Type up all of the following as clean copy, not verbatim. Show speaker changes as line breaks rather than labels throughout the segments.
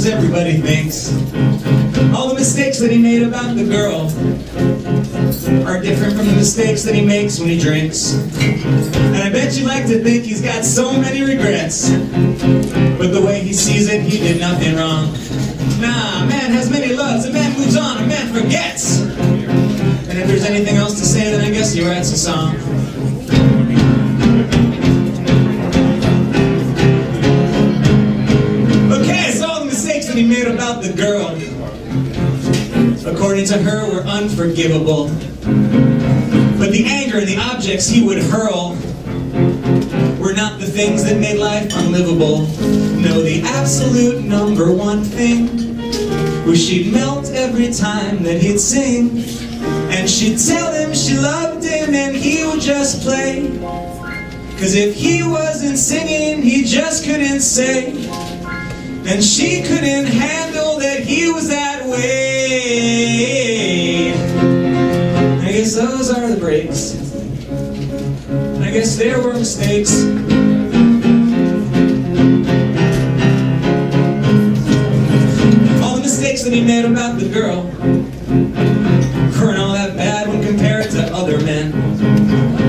Everybody thinks all the mistakes that he made about the girl are different from the mistakes that he makes when he drinks. And I bet you like to think he's got so many regrets, but the way he sees it, he did nothing wrong. Nah, a man has many loves, a man moves on, a man forgets. And if there's anything else to say, then I guess he writes a song. He made about the girl, according to her, were unforgivable. But the anger and the objects he would hurl were not the things that made life unlivable. No, the absolute number one thing was she'd melt every time that he'd sing, and she'd tell him she loved him and he would just play, 'cause if he wasn't singing, he just couldn't say. And she couldn't handle that he was that way. I guess those are the breaks. I guess there were mistakes. All the mistakes that he made about the girl weren't all that bad when compared to other men.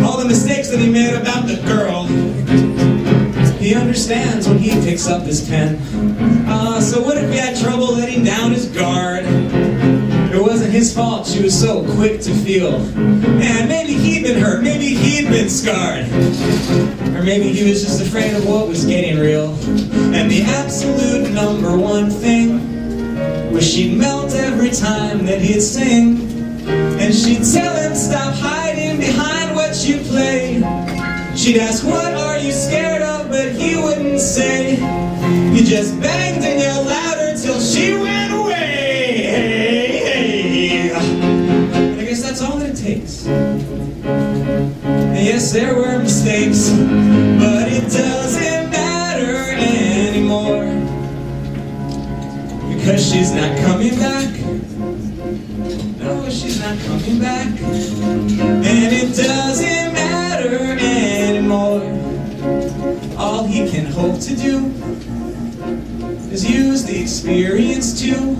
All the mistakes that he made about the girl, he understands when he picks up his pen. So what if he had trouble letting down his guard? It wasn't his fault she was so quick to feel. And maybe he'd been hurt, maybe he'd been scarred. Or maybe he was just afraid of what was getting real. And the absolute number one thing was she'd melt every time that he'd sing. And she'd tell him, stop hiding behind what you play. She'd ask, what are you scared of? But he wouldn't say. You just banged and yelled louder till she went away. And I guess that's all that it takes. And yes, there were mistakes, but it doesn't matter anymore, because she's not coming back. No, she's not coming back. And it doesn't matter anymore. All he can hope to do is use the experience to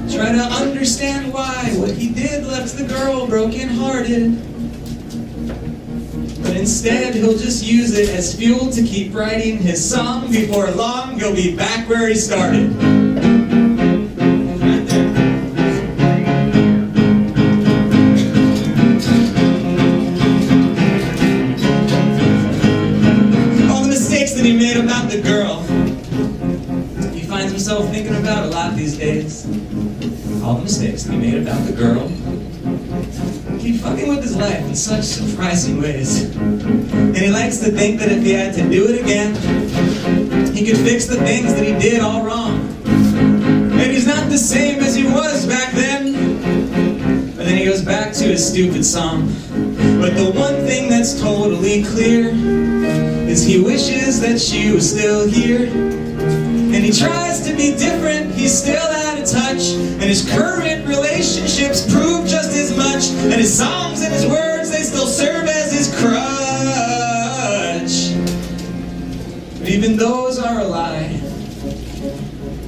try to understand why what he did left the girl broken-hearted. But instead, he'll just use it as fuel to keep writing his song. Before long, he'll be back where he started. He made about the girl, he finds himself thinking about a lot these days. All the mistakes that he made about the girl keep fucking with his life in such surprising ways. And he likes to think that if he had to do it again, he could fix the things that he did all wrong. Maybe he's not the same as he was back then. But then he goes back to his stupid song. But the one thing that's totally clear is he wishes that she was still here. And he tries to be different, he's still out of touch. And his current relationships prove just as much. And his songs and his words, they still serve as his crutch. But even those are a lie.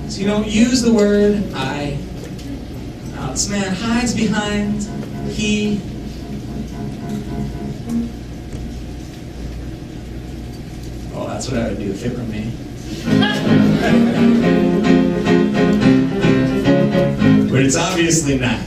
So you don't use the word I. Now this man hides behind he. Oh, that's what I would do if it were me. But it's obviously not.